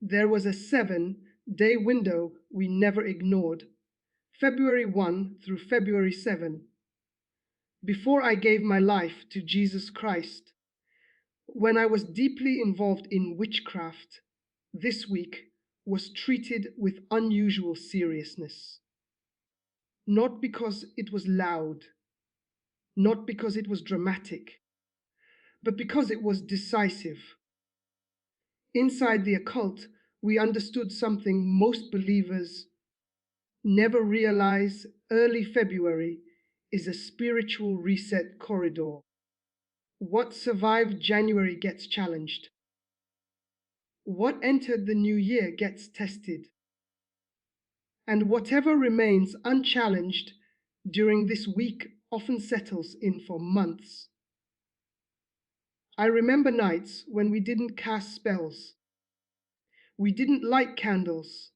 There was a 7-day window we never ignored, February 1 through February 7. Before I gave my life to Jesus Christ, when I was deeply involved in witchcraft, this week was treated with unusual seriousness. Not because it was loud, not because it was dramatic, but because it was decisive. Inside the occult, we understood something most believers never realize. Early February is a spiritual reset corridor. What survived January gets challenged. What entered the new year gets tested. And whatever remains unchallenged during this week often settles in for months. I remember nights when we didn't cast spells. We didn't light candles.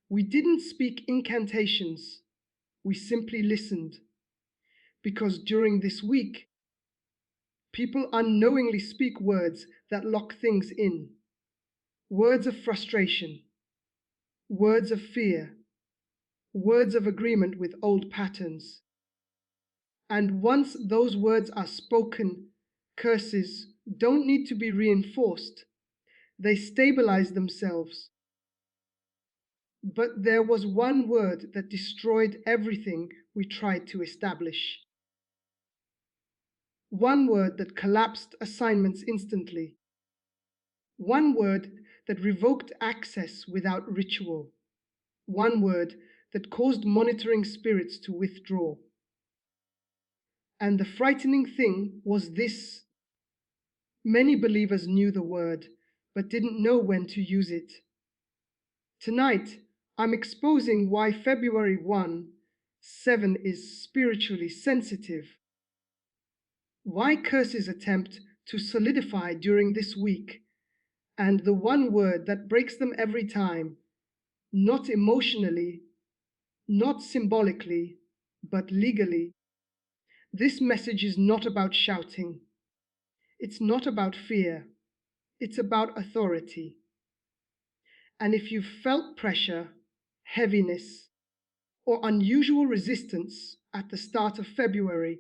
We didn't speak incantations. We simply listened. Because during this week, people unknowingly speak words that lock things in. Words of frustration. Words of fear. Words of agreement with old patterns. And once those words are spoken, curses don't need to be reinforced. They stabilize themselves. But there was one word that destroyed everything we tried to establish. One word that collapsed assignments instantly. One word that revoked access without ritual. One word that caused monitoring spirits to withdraw. And the frightening thing was this: many believers knew the word, but didn't know when to use it. Tonight, I'm exposing why February 1, 7 is spiritually sensitive. Why curses attempt to solidify during this week, and the one word that breaks them every time, not emotionally, not symbolically, but legally. This message is not about shouting. It's not about fear. It's about authority. And if you've felt pressure, heaviness, or unusual resistance at the start of February,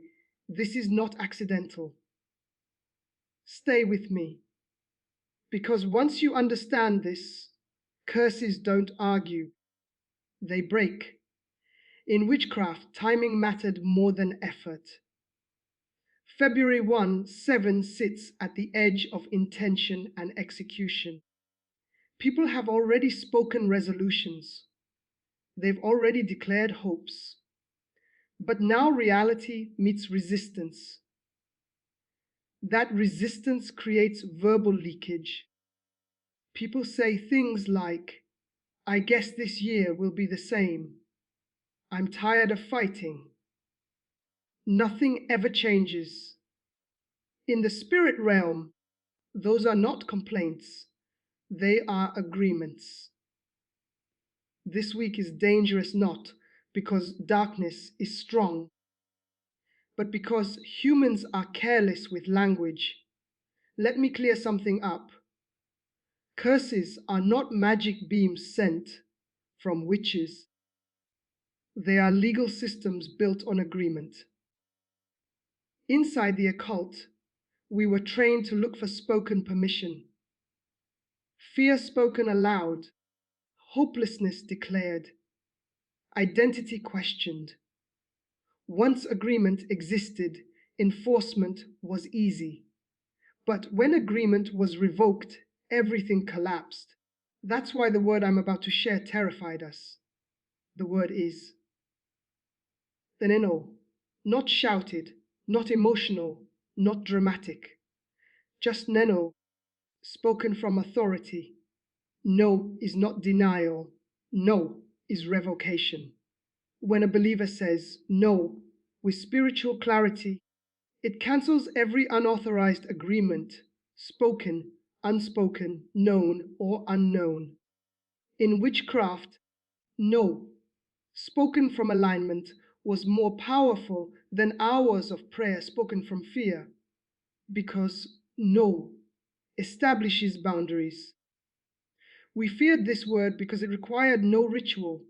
this is not accidental. Stay with me. Because once you understand this, curses don't argue. They break. In witchcraft, timing mattered more than effort. February 1, 7 sits at the edge of intention and execution. People have already spoken resolutions. They've already declared hopes. But now reality meets resistance. That resistance creates verbal leakage. People say things like, "I guess this year will be the same. I'm tired of fighting. Nothing ever changes." In the spirit realm, those are not complaints. They are agreements. This week is dangerous not because darkness is strong, but because humans are careless with language. Let me clear something up. Curses are not magic beams sent from witches. They are legal systems built on agreement. Inside the occult, we were trained to look for spoken permission. Fear spoken aloud, hopelessness declared, identity questioned. Once agreement existed, enforcement was easy. But when agreement was revoked, everything collapsed. That's why the word I'm about to share terrified us. The word is Teneno, not shouted, not emotional, not dramatic. Just Neno, spoken from authority. No is not denial. No is revocation. When a believer says no with spiritual clarity, it cancels every unauthorized agreement, spoken, unspoken, known, or unknown. In witchcraft, no, spoken from alignment, was more powerful than hours of prayer spoken from fear, because no establishes boundaries. We feared this word because it required no ritual.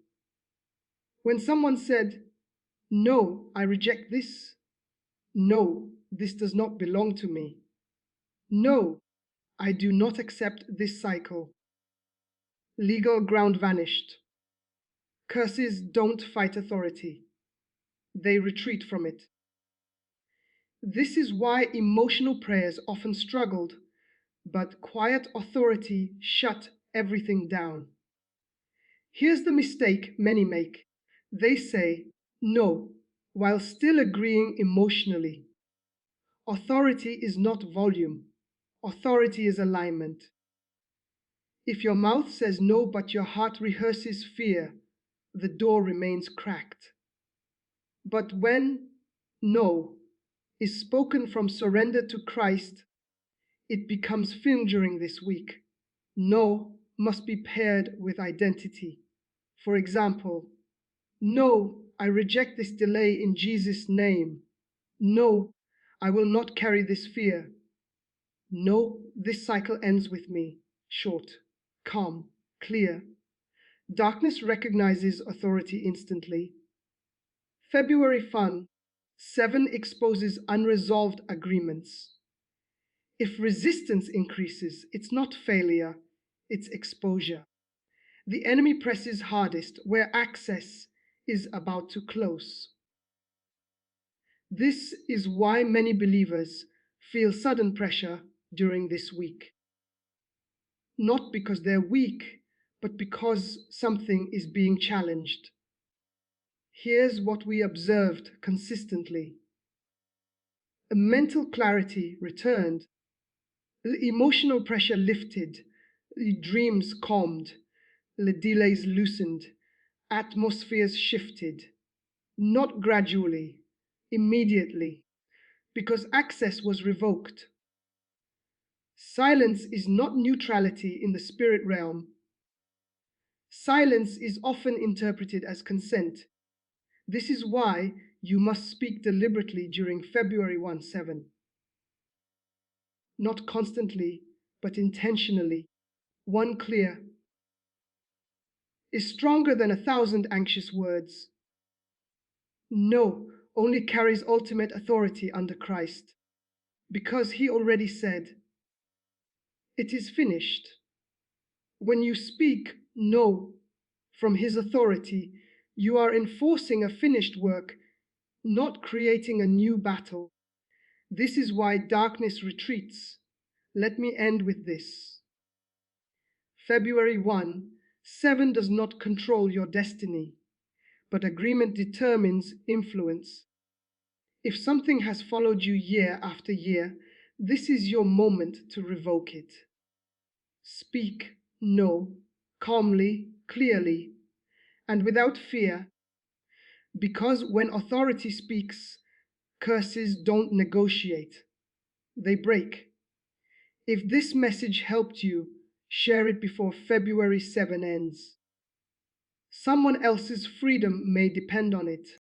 When someone said, "No, I reject this," "No, this does not belong to me," "No, I do not accept this cycle," legal ground vanished. Curses don't fight authority, they retreat from it. This is why emotional prayers often struggled, but quiet authority shut everything down. Here's the mistake many make. They say no while still agreeing emotionally. Authority is not volume, authority is alignment. If your mouth says no but your heart rehearses fear, the door remains cracked. But when no is spoken from surrender to Christ, it becomes firm during this week. No must be paired with identity. For example, no, I reject this delay in Jesus' name. No, I will not carry this fear. No, this cycle ends with me. Short, calm, clear. Darkness recognizes authority instantly. February fun. 7 exposes unresolved agreements. If resistance increases, it's not failure, it's exposure. The enemy presses hardest where access is about to close. This is why many believers feel sudden pressure during this week. Not because they're weak, but because something is being challenged. Here's what we observed consistently. A mental clarity returned, the emotional pressure lifted, the dreams calmed, the delays loosened, atmospheres shifted, not gradually, immediately, because access was revoked. Silence is not neutrality in the spirit realm. Silence is often interpreted as consent. This is why you must speak deliberately during February 1/7. Not constantly, but intentionally. One clear is stronger than 1,000 anxious words. No only carries ultimate authority under Christ, because he already said, "It is finished." When you speak no from his authority, you are enforcing a finished work, not creating a new battle. This is why darkness retreats. Let me end with this. February 1/7 does not control your destiny, but agreement determines influence. If something has followed you year after year, this is your moment to revoke it. Speak no, calmly, clearly, and without fear, because when authority speaks, curses don't negotiate, they break. If this message helped you, share it before February 7 ends. Someone else's freedom may depend on it.